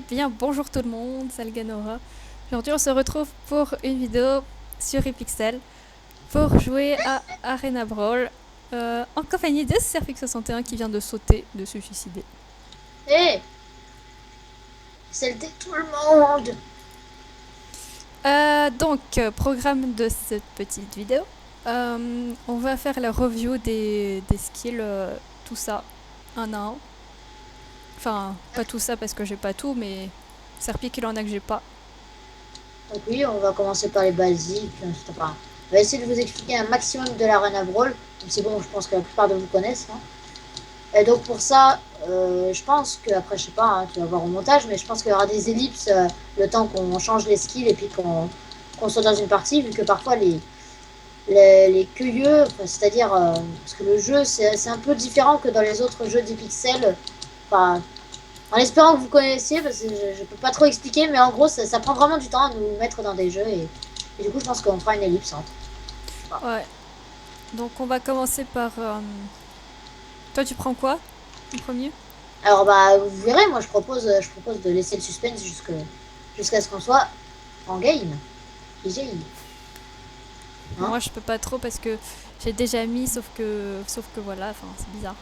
bien, bonjour tout le monde, c'est Alganora. Aujourd'hui, on se retrouve pour une vidéo sur Epixel pour jouer à Arena Brawl en compagnie de Serfix61 qui vient de sauter, de se suicider. Hé, c'était tout le monde. Programme de cette petite vidéo. On va faire la review des skills, tout ça, un à un. Enfin, pas tout ça parce que j'ai pas tout, mais Serpic il en a que j'ai pas. Donc oui, on va commencer par les basiques. Enfin, on va essayer de vous expliquer un maximum de l'Arena Brawl. C'est bon, je pense que la plupart de vous connaissent. Hein. Et donc pour ça, je pense que après, je sais pas, hein, tu vas voir au montage, mais je pense qu'il y aura des ellipses le temps qu'on change les skills et puis qu'on soit dans une partie, vu que parfois les cueilleux, enfin, c'est-à-dire parce que le jeu c'est un peu différent que dans les autres jeux d'Epixel. Enfin, en espérant que vous connaissiez, parce que je peux pas trop expliquer, mais en gros, ça prend vraiment du temps à nous mettre dans des jeux. Et du coup, je pense qu'on fera une ellipse. Hein. Voilà. Ouais. Donc on va commencer par... Toi tu prends quoi en premier? Alors, bah, vous verrez, moi, je propose de laisser le suspense jusqu'à ce qu'on soit en game. GG. Hein. Moi je peux pas trop parce que j'ai déjà mis, sauf que voilà, enfin c'est bizarre.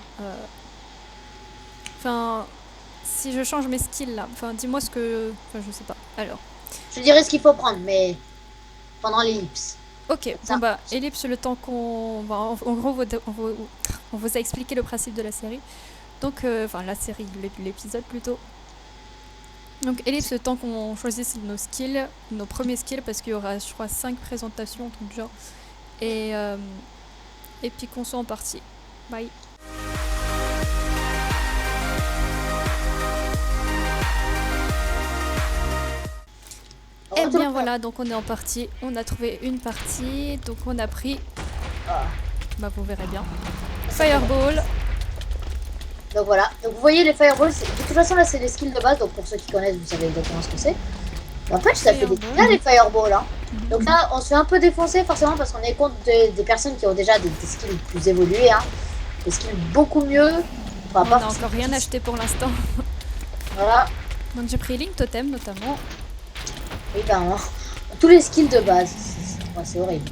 Enfin, si je change mes skills là, enfin dis-moi ce que... Enfin je sais pas. Alors, Je dirais ce qu'il faut prendre, mais pendant l'ellipse. ok, Comme bon ça. bah ellipse le temps qu'on... En gros, on vous a expliqué le principe de la série. Donc, enfin la série, l'épisode plutôt. Donc ellipse le temps qu'on choisisse nos skills, nos premiers skills, parce qu'il y aura je crois 5 présentations tout genre. Et, euh, et puis qu'on soit en partie. Bye. Eh bien voilà, donc on est en partie. On a trouvé une partie. Donc on a pris, Ah, bah vous verrez bien, ça commence. Fireball. Donc voilà. Donc vous voyez les fireballs, de toute façon là c'est les skills de base, donc pour ceux qui connaissent, vous savez exactement ce que c'est. En fait, ça fait des Fireball. dégâts les fireballs. Hein. Donc là, on se fait un peu défoncer forcément parce qu'on est contre des personnes qui ont déjà des skills plus évolués. Hein. Des skills beaucoup mieux. Enfin, On pas n'a encore rien acheté pour l'instant. Voilà. Donc j'ai pris Link Totem notamment. Oui, ben, hein. Tous les skills de base. C'est horrible.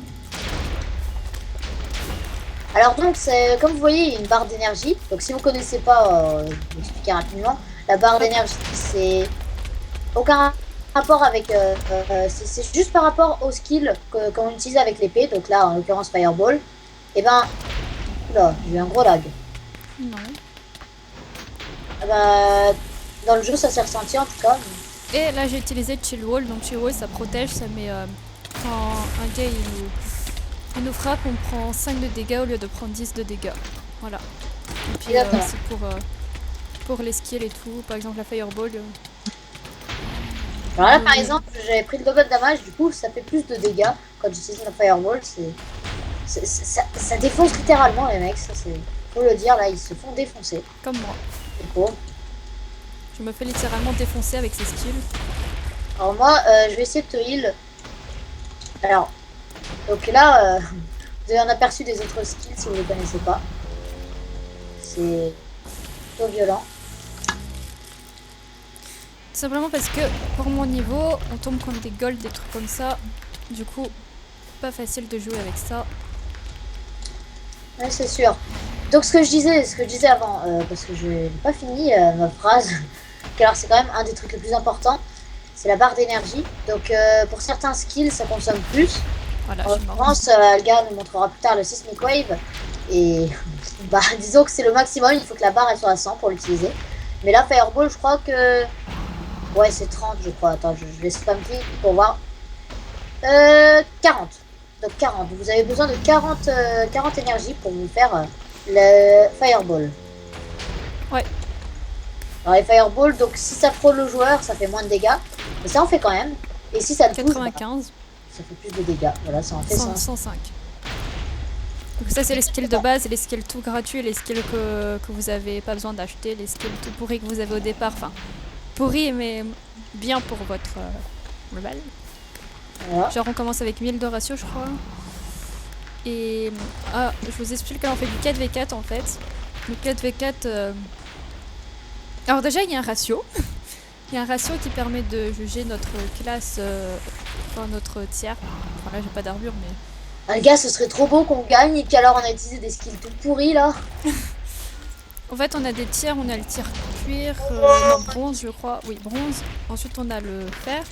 Alors donc, comme vous voyez, il y a une barre d'énergie. Donc si vous ne connaissez pas, je vais vous expliquer rapidement. La barre Ouais. d'énergie, c'est aucun rapport avec... c'est juste par rapport au skill qu'on utilise avec l'épée. Donc là, en l'occurrence, Fireball. Et ben, oula, j'ai eu un gros lag. Non. Ah bah, dans le jeu, ça s'est ressenti en tout cas. Et là j'ai utilisé Chill Wall. Donc Chill Wall ça protège, ça met... quand un gars il nous frappe, on prend 5 de dégâts au lieu de prendre 10 de dégâts. Voilà. Et puis Exactement. c'est pour les skills et tout. Par exemple la Fireball. Alors là, par exemple, j'avais pris le double damage, du coup, ça fait plus de dégâts quand j'utilise la Firewall. Ça défonce littéralement les mecs, ça c'est. Faut le dire, là, ils se font défoncer. Comme moi. Les pauvres. Je me fais littéralement défoncer avec ces skills. Alors moi, je vais essayer de te heal. Alors, donc là, vous avez un aperçu des autres skills si vous ne les connaissez pas. C'est plutôt violent. Tout simplement parce que pour mon niveau, on tombe contre des golds, des trucs comme ça. Du coup, pas facile de jouer avec ça. Ouais, c'est sûr. Donc ce que je disais avant, parce que je n'ai pas fini ma phrase, alors c'est quand même un des trucs les plus importants, c'est la barre d'énergie. Donc pour certains skills, ça consomme plus. Voilà, En je suis morte. l'occurrence, Alga nous montrera plus tard le Seismic Wave. Et bah, disons que c'est le maximum, il faut que la barre elle soit à 100 pour l'utiliser. Mais là, Fireball, je crois que... Ouais, c'est 30, je crois. Attends, je laisse spam click pour voir. 40. Donc 40. Vous avez besoin de 40 énergies pour vous faire le Fireball. Ouais, Alors les Fireball, donc si ça frôle le joueur, ça fait moins de dégâts. Mais ça en fait quand même. Et si ça le touche, bah, 95, ça fait plus de dégâts. Voilà, ça en fait 100, 100. 105. Donc ça c'est les skills de base, les skills tout gratuits, les skills que vous avez pas besoin d'acheter, les skills tout pourris que vous avez au départ. Enfin, pourris mais bien pour votre level. Voilà. Genre on commence avec 1000 de ratio je crois. Et je vous explique qu'on fait du 4v4 en fait. Le 4v4... Alors déjà il y a un ratio. Il y a un ratio qui permet de juger notre classe, enfin notre tiers. Enfin là j'ai pas d'armure mais... Ah, les gars, ce serait trop beau qu'on gagne et qu'alors on a utilisé des skills tout pourris là. En fait on a des tiers, on a le tir cuir, non bronze je crois, oui bronze. Ensuite on a le fer,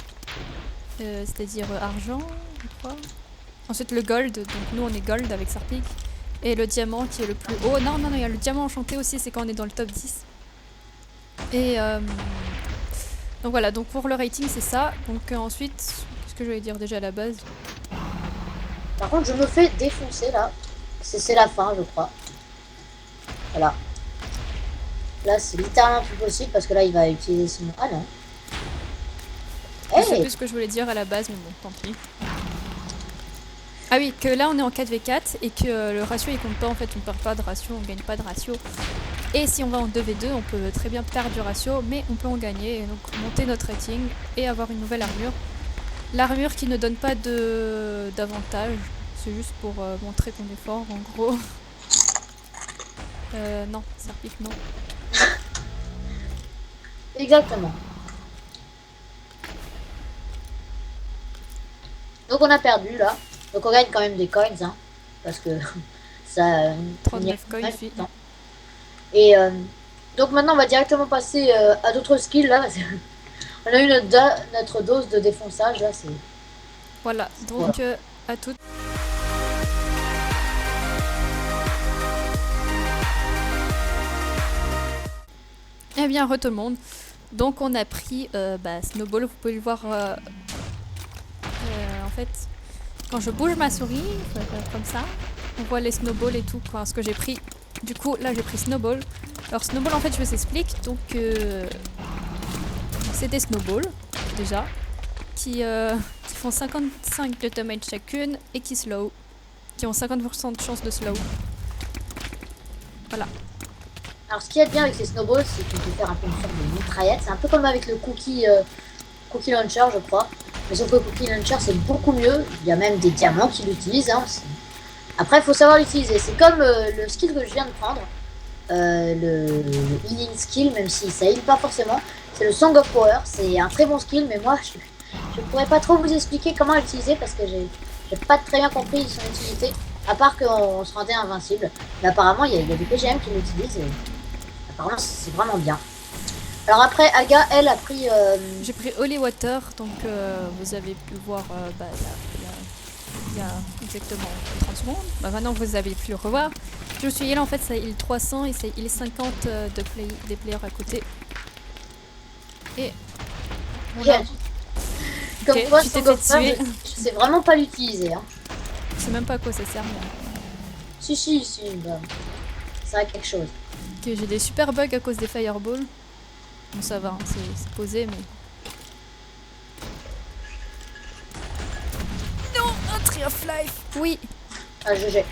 c'est-à-dire argent je crois. Ensuite le gold, donc nous on est gold avec Sarpic. Et le diamant qui est le plus haut. Non, il y a le diamant enchanté aussi, c'est quand on est dans le top 10. Et donc voilà, donc pour le rating c'est ça. Donc ensuite, qu'est-ce que je vais dire déjà à la base? Par contre, je me fais défoncer là. C'est la fin, je crois. Voilà. Là, c'est littéralement plus possible parce que là, il va utiliser son... Ah non. Je sais Hey, plus ce que je voulais dire à la base, mais bon, tant pis. Ah oui, que là on est en 4v4 et que le ratio il compte pas en fait, on perd pas de ratio, on gagne pas de ratio. Et si on va en 2v2, on peut très bien perdre du ratio, mais on peut en gagner, et donc monter notre rating et avoir une nouvelle armure. L'armure qui ne donne pas d'avantage, c'est juste pour montrer qu'on est fort en gros. Non, Serpic non. exactement. Donc on a perdu là. Donc on gagne quand même des coins, hein, parce que ça... 39 coins, ouais, oui. non. Et donc maintenant on va directement passer à d'autres skills là. On a eu notre dose de défonçage là, c'est... Voilà, donc à toutes. Eh bien, re tout le monde. Donc on a pris Snowball, vous pouvez le voir en fait, quand je bouge ma souris, comme ça, on voit les snowballs et tout, quoi, ce que j'ai pris. Du coup, là j'ai pris Snowball. Alors Snowball, en fait, je vous explique. Donc c'est des snowballs, déjà, qui font 55 de damage chacune et qui slow, qui ont 50% de chance de slow. Voilà. Alors ce qui est bien avec ces snowballs, c'est qu'on peut faire un peu une sorte de mitraillette. C'est un peu comme avec le cookie launcher, je crois. Mais sauf que le cookie launcher, c'est beaucoup mieux. Il y a même des diamants qui l'utilisent. Hein. Après, il faut savoir l'utiliser. C'est comme le skill que je viens de prendre. Le healing skill, même si ça heal pas forcément. C'est le Song of Power. C'est un très bon skill, mais moi, je pourrais pas trop vous expliquer comment l'utiliser parce que j'ai pas très bien compris son utilité. À part qu'on se rendait invincible. Mais apparemment, il y a des PGM qui l'utilisent. Et apparemment, c'est vraiment bien. Alors après, Aga, elle a pris... J'ai pris Holy Water, donc vous avez pu le voir il y a exactement 30 secondes. Bah, maintenant vous avez pu le revoir. Je suis heal, en fait ça heal 300 et ça heal 50 des players à côté. Et... Voilà. Comme okay, quoi, tu t'es fait tuer. Je sais vraiment pas l'utiliser. Hein. Je sais même pas à quoi ça sert. Mais... Si, bah, ça a quelque chose. Okay, j'ai des super bugs à cause des fireballs. Bon ça va, hein, c'est posé mais... Non, un Tree of Life. Oui. Ah, GG.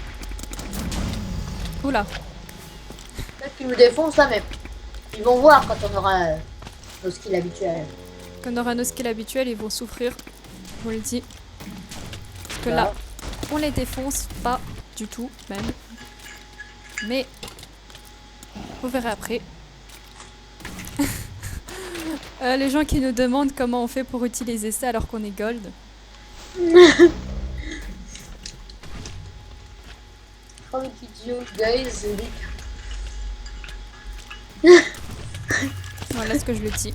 Oula. Peut-être qu'ils nous défoncent là, mais ils vont voir quand on aura nos skills habituels. Quand on aura nos skills habituels, ils vont souffrir. Je vous le dis. Parce que là, on les défonce pas du tout, même. Mais, vous verrez après. Les gens qui nous demandent comment on fait pour utiliser ça alors qu'on est gold. Oh, idiot, guys. Voilà ce que je le dis.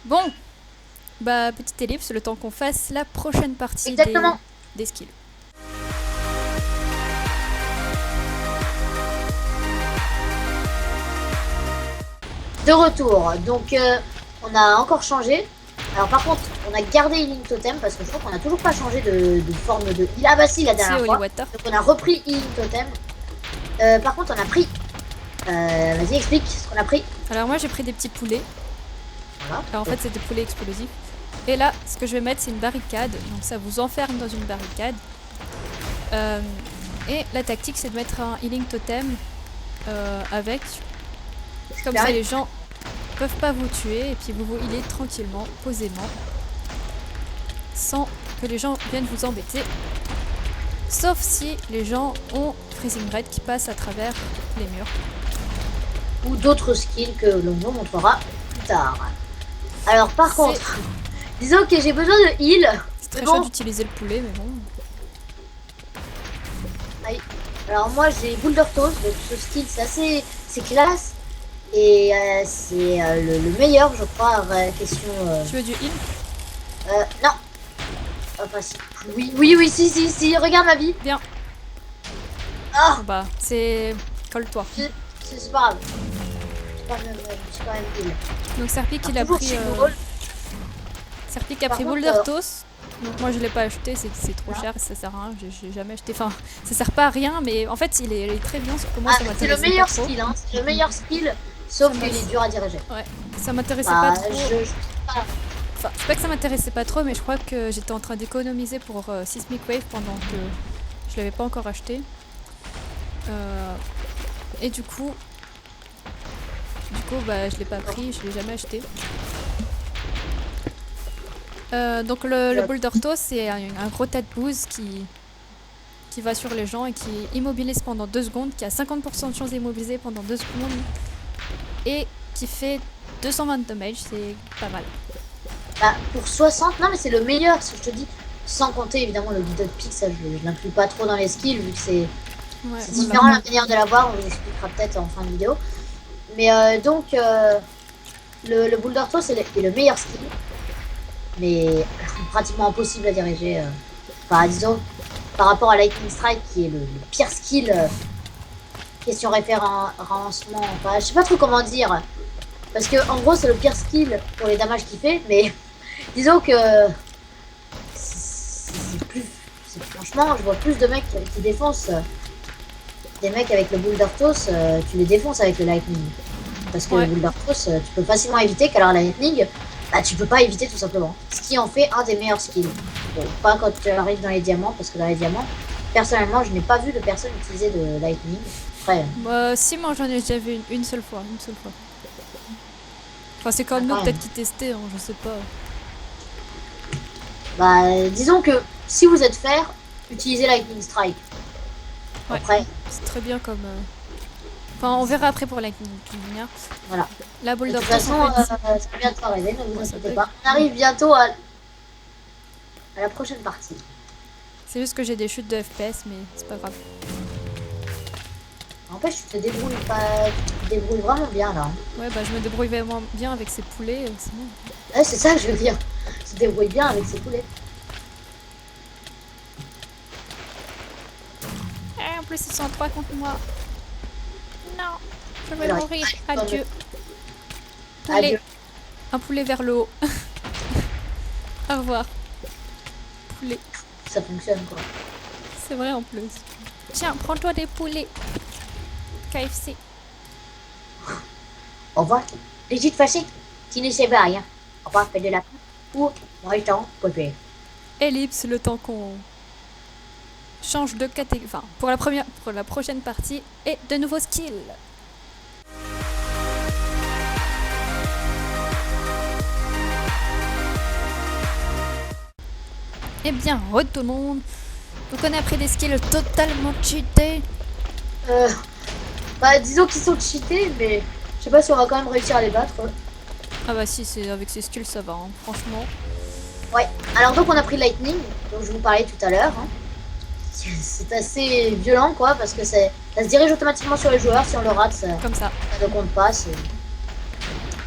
Bon, bah petite ellipse, le temps qu'on fasse la prochaine partie des skills. De retour, donc on a encore changé. Alors par contre, on a gardé Healing Totem parce que je crois qu'on a toujours pas changé de forme de heal. Ah bah si, la dernière fois. Donc on a repris Healing Totem. Par contre, on a pris... vas-y, explique ce qu'on a pris. Alors moi j'ai pris des petits poulets. Voilà. Alors en fait c'est des poulets explosifs. Et là, ce que je vais mettre c'est une barricade. Donc ça vous enferme dans une barricade. Et la tactique c'est de mettre un Healing Totem avec... Comme ça les gens peuvent pas vous tuer et puis vous vous healez tranquillement, posément, sans que les gens viennent vous embêter. Sauf si les gens ont Freezing Red qui passe à travers les murs. Ou d'autres skills que l'on vous montrera plus tard. Alors par contre, disons que j'ai besoin de heal. C'est très chaud d'utiliser le poulet, mais bon. Aïe. Alors moi j'ai Boulder Toast, donc ce skill c'est classe. Et c'est le meilleur je crois, question... Tu veux du heal? Non. Enfin si. Oui, si, regarde ma vie. Bien. Ah Bon, bah, c'est... Colle-toi. C'est pas grave. C'est quand même heal. Donc Serpic il a pris... Serpic a pris Boulder Toast. Donc moi je l'ai pas acheté, c'est trop cher, ça sert à rien, j'ai jamais acheté. Enfin, ça sert pas à rien, mais en fait il est très bien, sauf que moi ça m'intéressait pas trop. C'est le meilleur skill, hein. C'est le meilleur skill, sauf qu'il est dur à diriger. Ouais, ça m'intéressait pas trop. Enfin, c'est pas que ça m'intéressait pas trop, mais je crois que j'étais en train d'économiser pour Seismic Wave pendant que je l'avais pas encore acheté. Et du coup bah, je l'ai pas pris, je l'ai jamais acheté. Donc le Boulder Toast c'est un gros tas de bouse qui va sur les gens et qui immobilise pendant 2 secondes, qui a 50% de chance d'immobiliser pendant 2 secondes et qui fait 220 damage, c'est pas mal. Bah, pour 60, non mais c'est le meilleur, ce que je te dis, sans compter évidemment le Guided Pick, ça je l'inclus pas trop dans les skills vu que c'est différent la manière de l'avoir, on vous expliquera peut-être en fin de vidéo. Mais donc le Boulder Toast est le meilleur skill. Mais pratiquement impossible à diriger. Enfin, disons, par rapport à Lightning Strike, qui est le pire skill, question référencement. Enfin, je sais pas trop comment dire. Parce que, en gros, c'est le pire skill pour les damages qu'il fait, mais disons que. Franchement, je vois plus de mecs qui défoncent. Des mecs avec le Boulder Toast, tu les défonces avec le Lightning. Parce que le Boulder Toast, tu peux facilement éviter, qu'alors la Lightning. Bah tu peux pas éviter tout simplement. Ce qui en fait un des meilleurs skills. Bon, pas quand tu arrives dans les diamants, parce que dans les diamants, personnellement, je n'ai pas vu de personne utiliser de lightning. Après. Si, moi j'en ai déjà vu une seule fois. Enfin, c'est comme nous peut-être qui testaient, hein, je sais pas. Bah, disons que si vous êtes fer, utilisez Lightning Strike. Après. C'est très bien comme. Enfin, on verra après pour Lightning. Voilà. La boule de toute façon, ça va bientôt arriver, ne vous inquiétez pas. On arrive bientôt à la prochaine partie. C'est juste que j'ai des chutes de FPS, mais c'est pas grave. N'empêche, tu te débrouilles vraiment bien là. Ouais, bah je me débrouille vraiment bien avec ces poulets, c'est bon. Ouais, c'est ça que je veux dire. Tu te débrouilles bien avec ces poulets. En plus, ils sont 3 contre moi. Non, je vais mourir. Adieu. Poulet. Adieu. Un poulet vers le haut. Au revoir. Poulet. Ça fonctionne quoi. C'est vrai en plus. Tiens, prends-toi des poulets. KFC. Au revoir. Petite fâchée qui ne sait pas rien. Au revoir, fais de la pour moi le temps, poupée. Ellipse, le temps qu'on change de catégorie. Enfin, pour la prochaine partie et de nouveaux skills. Eh bien, tout le monde. Donc on a pris des skills totalement cheatés. Bah disons qu'ils sont cheatés, mais je sais pas si on va quand même réussir à les battre. Ah bah si, c'est avec ces skills ça va, hein, franchement. Ouais, alors donc on a pris Lightning, dont je vous parlais tout à l'heure. Hein. C'est assez violent quoi, parce que ça se dirige automatiquement sur les joueurs, si on le rate, ça, comme ça ne compte pas.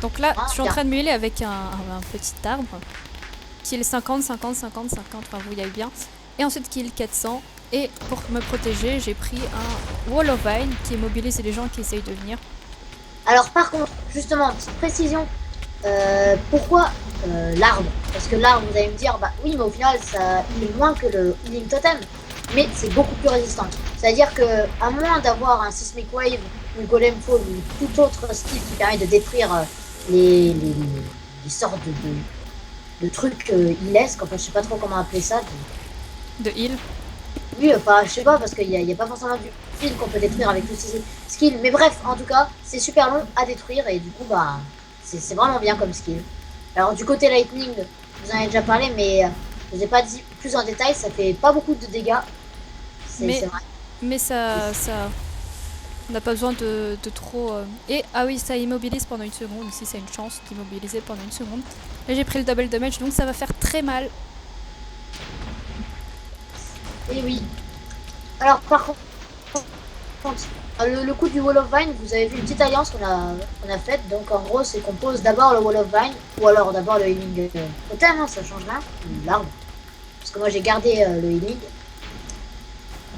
Donc là, je suis en train de mêler avec un petit arbre, qui est le 50, 50, 50, 50, enfin vous voyez bien. Et ensuite qui est le 400. Et pour me protéger, j'ai pris un Wall of Vine qui immobilise les gens qui essayent de venir. Alors par contre, justement, petite précision, pourquoi l'arbre? Parce que l'arbre, vous allez me dire, bah oui, mais au final, il est moins que le Healing Totem, mais c'est beaucoup plus résistant. C'est-à-dire que, à moins d'avoir un Seismic Wave, ou Golem Fall, ou tout autre skill qui permet de détruire les sortes de trucs healesques, enfin je sais pas trop comment appeler ça. De heal. Oui, enfin, je sais pas, parce qu'il n'y a pas forcément du heal qu'on peut détruire avec tous ces skills. Mais bref, en tout cas, c'est super long à détruire et du coup, bah, c'est vraiment bien comme skill. Alors, du côté Lightning, vous en avez déjà parlé, mais je vous ai pas dit plus en détail, ça fait pas beaucoup de dégâts. C'est vrai. Mais ça... On n'a pas besoin de trop... Et, ah oui, ça immobilise pendant une seconde. Ici, c'est une chance d'immobiliser pendant une seconde. Et j'ai pris le double damage, donc ça va faire très mal. Et oui. Alors, par contre, le coup du Wall of Vine, vous avez vu une petite alliance qu'on a faite. Donc, en gros, c'est qu'on pose d'abord le Wall of Vine, ou alors d'abord le Healing Totem, hein, ça change rien. L'arbre. Parce que moi, j'ai gardé le Healing.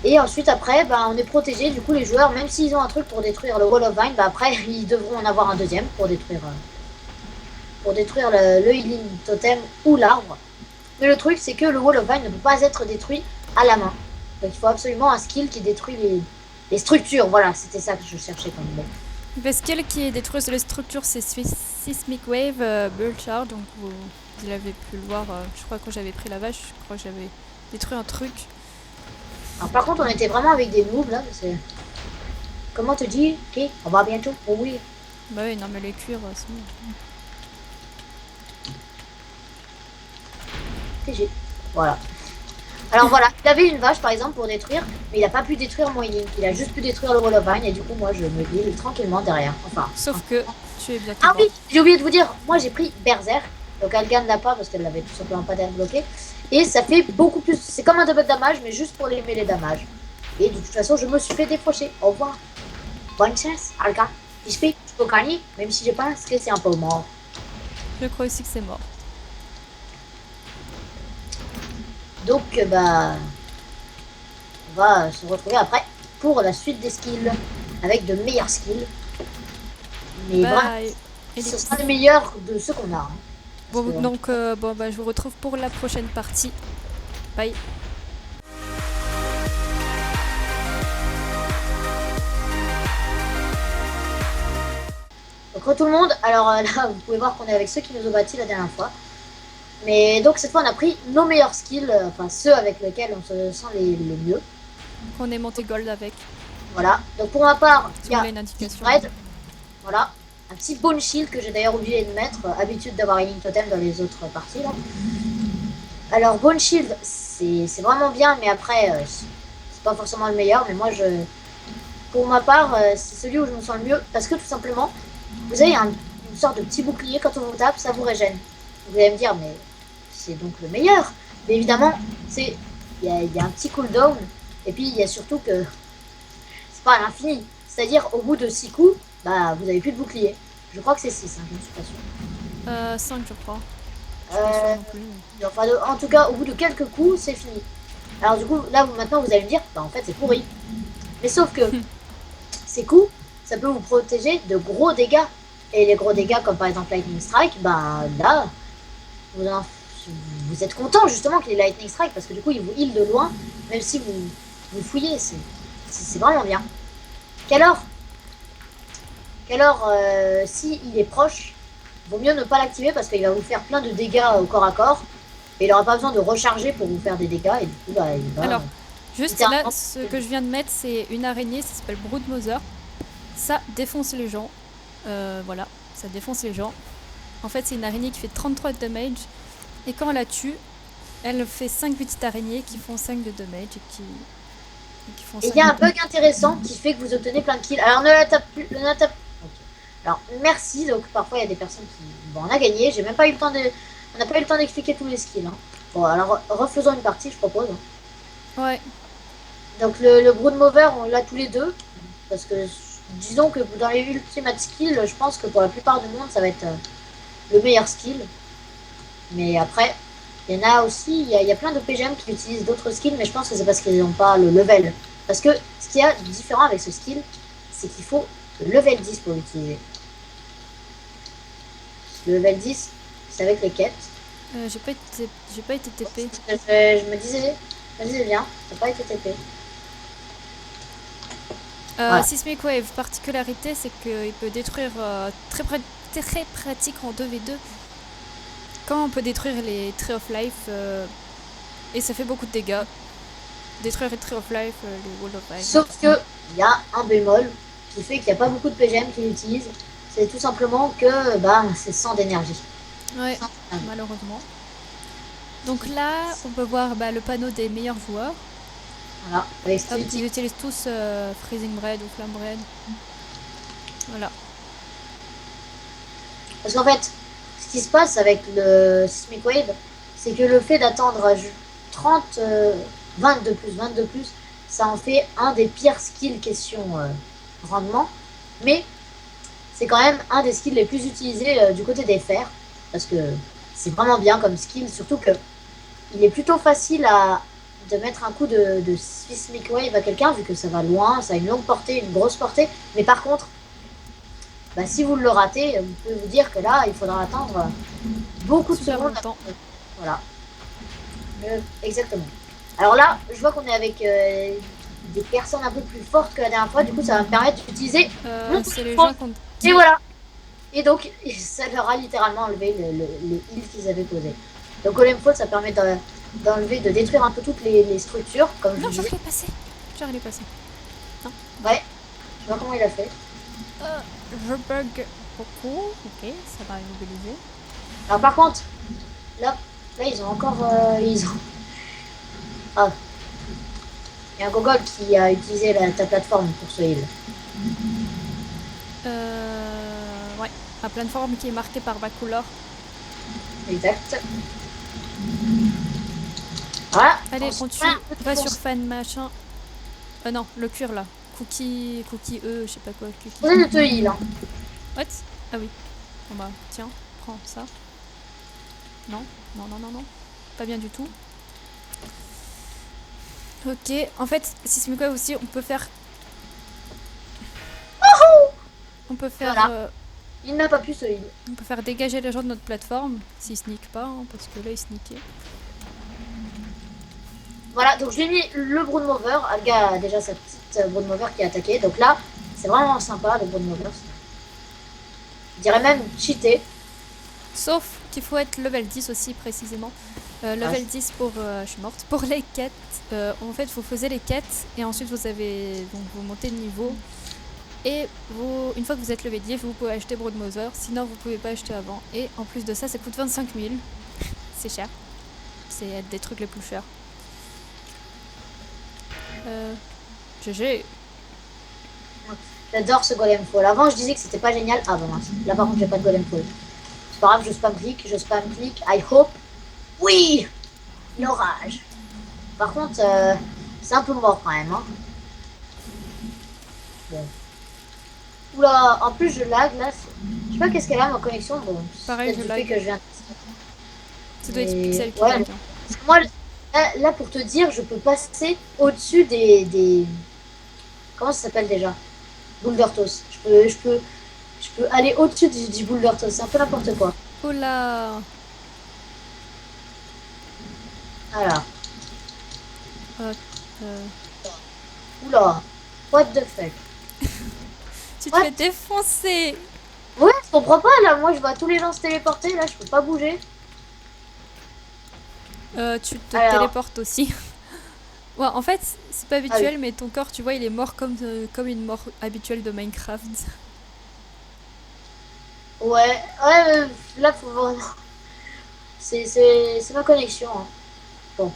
Et ensuite, après, bah, on est protégé. Du coup, les joueurs, même s'ils ont un truc pour détruire le Wall of Vine, bah, après, ils devront en avoir un deuxième pour détruire le Healing Totem ou l'arbre. Mais le truc, c'est que le Wall of Vine ne peut pas être détruit à la main. Donc, il faut absolument un skill qui détruit les structures. Voilà, c'était ça que je cherchais comme mot. Le skill qui détruit les structures, c'est Seismic Wave, Bird Shard. Donc, vous l'avez pu le voir. Je crois que quand j'avais pris la vache, je crois que j'avais détruit un truc. Alors, par contre, on était vraiment avec des noobs là. Comment te dis, ok, on va bientôt mourir. Bah oui, non, mais les cuirs, c'est bon. TG. Voilà. Alors voilà, il avait une vache par exemple pour détruire, mais il n'a pas pu détruire mon healing. Il a juste pu détruire le Wall of Vine et du coup, moi je me heal tranquillement derrière. Enfin. Sauf que tu es bientôt. Ah oui, j'ai oublié de vous dire, moi j'ai pris Berserk. Donc Algan ne l'a pas parce qu'elle l'avait tout simplement pas débloqué. Et ça fait beaucoup plus. C'est comme un double damage, mais juste pour les mêler damage. Et de toute façon, je me suis fait défaucher. Au revoir. Bonne chance, Algan. J'espère que tu peux gagner, même si j'ai pas inscrit, c'est un peu mort. Je crois aussi que c'est mort. Donc, bah, on va se retrouver après pour la suite des skills, avec de meilleurs skills. Mais bah, vraiment, ce sera les meilleurs de ceux qu'on a. Hein. Bon, donc, bon, bah, je vous retrouve pour la prochaine partie. Bye. Donc, tout le monde, alors là, vous pouvez voir qu'on est avec ceux qui nous ont battus la dernière fois. Mais donc, cette fois, on a pris nos meilleurs skills, enfin ceux avec lesquels on se sent les mieux. On est monté gold avec. Voilà. Donc, pour ma part, il y a une indication. Red. Voilà. Un petit bone shield que j'ai d'ailleurs oublié de mettre. Habitude d'avoir healing totem dans les autres parties. Là. Alors, bone shield, c'est vraiment bien, mais après, c'est pas forcément le meilleur. Mais moi, pour ma part, c'est celui où je me sens le mieux. Parce que tout simplement, vous avez une sorte de petit bouclier. Quand on vous tape, ça vous régène. Vous allez me dire, mais c'est donc le meilleur. Mais évidemment, il y a un petit cooldown. Et puis, il y a surtout que c'est pas à l'infini. C'est-à-dire, au bout de 6 coups, bah, vous avez plus de bouclier. Je crois que c'est 6, hein, je ne suis pas sûre. 5, je crois. Enfin, en tout cas, au bout de quelques coups, c'est fini. Alors du coup, là, maintenant, vous allez me dire, bah, en fait, c'est pourri. Mais sauf que ces coups, ça peut vous protéger de gros dégâts. Et les gros dégâts, comme par exemple Lightning Strike, bah là, vous êtes content justement qu'il ait Lightning Strike, parce que du coup, il vous heal de loin, même si vous fouillez. C'est vraiment bien. Qu'alors, si il est proche, vaut mieux ne pas l'activer parce qu'il va vous faire plein de dégâts au corps à corps. Et il n'aura pas besoin de recharger pour vous faire des dégâts. Et du coup, bah, il va. Alors, juste là, ce que je viens de mettre, c'est une araignée, ça s'appelle Broodmother. Ça défonce les gens. Voilà, ça défonce les gens. En fait, c'est une araignée qui fait 33 de damage. Et quand on la tue, elle fait 5 petites araignées qui font 5 de damage et qui font 5. Et il y a un bug intéressant qui fait que vous obtenez plein de kills. Alors, ne la tape plus. Okay. Alors, merci. Donc, parfois, il y a des personnes qui. Bon, on a gagné. J'ai même pas eu le temps de. On n'a pas eu le temps d'expliquer tous les skills. Hein. Bon, alors, refaisons une partie, je propose. Ouais. Donc, le Broodmover, on l'a tous les deux. Parce que, disons que dans les ultimate skills, je pense que pour la plupart du monde, ça va être le meilleur skill. Mais après, il y en a aussi, il y a plein de PGM qui utilisent d'autres skills, mais je pense que c'est parce qu'ils n'ont pas le level. Parce que ce qu'il y a de différent avec ce skill, c'est qu'il faut le level 10 pour l'utiliser. Le level 10, c'est avec les quêtes. J'ai pas été TP. Je me disais bien, t'as pas été TP. Voilà. Seismic Wave, particularité, c'est qu'il peut détruire très pratique en 2v2. Quand on peut détruire les Tree of Life, et ça fait beaucoup de dégâts. Détruire les Tree of Life, les Wall of Life. Sauf que il y a un bémol qui fait qu'il n'y a pas beaucoup de PGM qui l'utilisent. C'est tout simplement que bah, c'est 100 d'énergie. Ouais, malheureusement. Donc là, on peut voir le panneau des meilleurs joueurs. Voilà, avec Hop, Street ils utilisent tous Freezing Bread ou Flame Bread. Voilà. Parce qu'en fait, ce qui se passe avec le Seismic Wave, c'est que le fait d'attendre 30, 20 de plus, 20 de plus, ça en fait un des pires skills question rendement. Mais c'est quand même un des skills les plus utilisés du côté des fers. Parce que c'est vraiment bien comme skill, surtout que il est plutôt facile de mettre un coup de Seismic Wave à quelqu'un, vu que ça va loin, ça a une longue portée, une grosse portée. Mais par contre, bah, si vous le ratez, vous pouvez vous dire que là, il faudra attendre beaucoup de Super secondes. longtemps. Voilà. Exactement. Alors là, je vois qu'on est avec des personnes un peu plus fortes que la dernière fois. Du coup, ça va me permettre d'utiliser mon C'est les front. gens contre Et qui... voilà. Et donc, ça leur a littéralement enlevé les heals qu'ils avaient posés. Donc, Golem Fall, ça permet d'enlever, de détruire un peu toutes les structures, comme je Non, vous genre disais. il est passé. Genre il est passé. Ouais. Je vois comment il a fait. Je bug beaucoup. Ok, ça va immobiliser. Alors, par contre, là ils ont encore. Ils ont... Ah. Il y a un Gogol qui a utilisé ta plateforme pour ce heal. Ouais, ma plateforme qui est marquée par ma couleur. Exact. Voilà. Allez, on Ensuite, tue. Va sur fan machin. Non, le cuir là. Cookie je sais pas quoi. on est de te heal. Hein. What? Ah oui. Bon bah, tiens, prends ça. Non, non, non, non, non. Pas bien du tout. Ok, en fait, Seismic Wave aussi, on peut faire... On peut faire... Voilà. Il n'a pas pu se heal. On peut faire dégager les gens de notre plateforme, s'ils sneak pas, hein, parce que là, ils sneakaient. Voilà, donc je lui ai mis le Broodmover. Alga a déjà sa petite Broodmover qui est attaquée. Donc là, c'est vraiment sympa le Broodmover. Je dirais même cheaté. Sauf qu'il faut être level 10 aussi, précisément. Level 10 pour... je suis morte. Pour les quêtes, en fait, vous faisiez les quêtes, et ensuite vous avez... Donc, vous montez de niveau. Et une fois que vous êtes level 10, vous pouvez acheter Broodmother. Sinon, vous pouvez pas acheter avant. Et en plus de ça, ça coûte 25 000. C'est cher. C'est des trucs les plus chers. GG. J'adore ce Golem Fall. Avant, je disais que c'était pas génial. Ah bon, mince. Là, par contre, j'ai pas de Golem Fall. C'est pas grave, je spam clic. I hope. Oui, l'orage. Par contre, c'est un peu mort quand même. Hein. Bon. Oula, en plus, je lag là. Je sais pas qu'est-ce qu'elle a ma connexion. Bon, Pareil, je lag. que je viens de... Ça doit être Mais... Pixel qui ouais, lag. parce que moi, là, pour te dire, je peux passer au-dessus des... Comment ça s'appelle déjà? Bouldertos. Je peux aller au-dessus du Bouldertos. C'est un peu n'importe quoi. Oula. Voilà. Euh, Oula. What the fuck? tu te What? fais défoncer. Ouais, je comprends pas là. Moi, je vois tous les gens se téléporter. Là, je peux pas bouger. Tu te Alors. téléportes aussi. Ouais, en fait, c'est pas habituel, mais ton corps, tu vois, il est mort comme une mort habituelle de Minecraft. Ouais, là, faut vraiment... C'est ma connexion. Hein. Bon,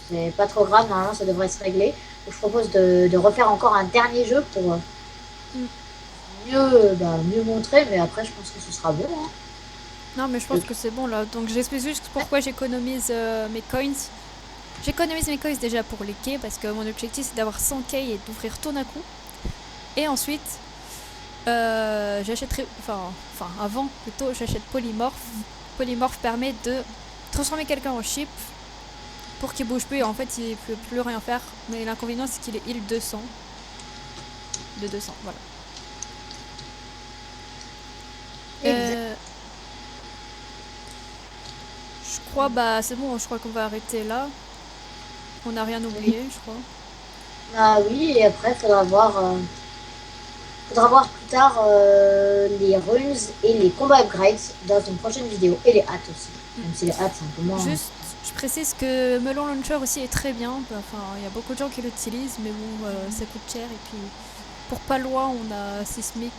c'est pas trop grave. Normalement, ça devrait se régler. Donc, je propose de refaire encore un dernier jeu pour mieux montrer. Mais après, je pense que ce sera bon. Hein. Non, mais je pense que c'est bon là. Donc, j'explique juste pourquoi j'économise mes coins. J'économise mes coins déjà pour les quais parce que mon objectif c'est d'avoir 100 quais et d'ouvrir tout d'un coup. Et ensuite, j'achèterai. Enfin, avant plutôt, j'achète Polymorph. Polymorph permet de transformer quelqu'un en chip pour qu'il bouge plus et en fait il peut plus rien faire. Mais l'inconvénient c'est qu'il est heal 200. De 200, voilà. Je crois, bah c'est bon, je crois qu'on va arrêter là. On n'a rien oublié, je crois. Ah oui, et après, faudra voir plus tard les runes et les combats upgrades dans une prochaine vidéo. Et les hâtes aussi. Même si les hâtes, c'est un peu moins... Juste, je précise que Melon Launcher aussi est très bien. Enfin, il y a beaucoup de gens qui l'utilisent, mais bon, ça coûte cher. Et puis, pour pas loin, on a Sismic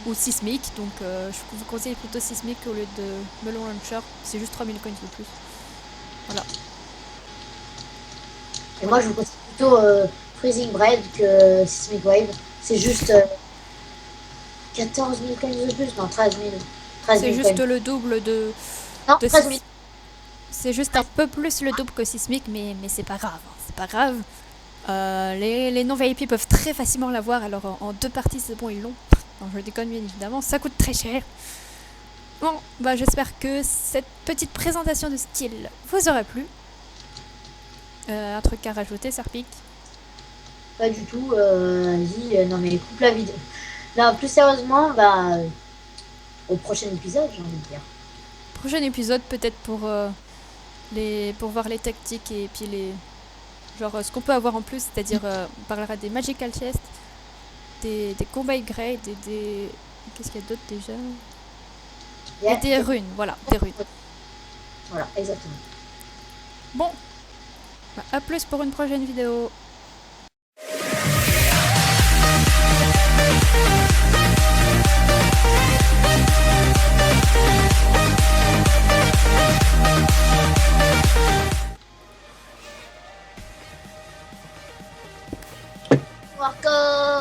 ou Sismic. Donc, je vous conseille plutôt Sismic au lieu de Melon Launcher. C'est juste 3000 coins de plus. Voilà. Et moi, Voilà. je vous conseille plutôt Freezing Bread que Seismic Wave. C'est juste 14 000 coins de plus. Non, 13 000. 13 C'est 000 juste coins. le double Non, de 13 000. c'est juste un 13 peu plus le double que Sismic, mais c'est pas grave. C'est pas grave. Les non-VIP peuvent très facilement l'avoir, alors en 2 parties, c'est bon, ils l'ont. Non, je déconne bien évidemment, ça coûte très cher. Bon, bah j'espère que cette petite présentation de style vous aura plu. Un truc à rajouter, Serpic? Pas du tout. Vas-y, non mais coupe la vidéo. Non, plus sérieusement, bah, au prochain épisode, j'ai envie de dire. Prochain épisode, peut-être pour voir les tactiques et puis genre ce qu'on peut avoir en plus, c'est-à-dire on parlera des Magical Chests, des combats grades, qu'est-ce qu'il y a d'autre déjà? Et des runes, voilà, des runes. Voilà, exactement. Bon, bah, à plus pour une prochaine vidéo. Encore.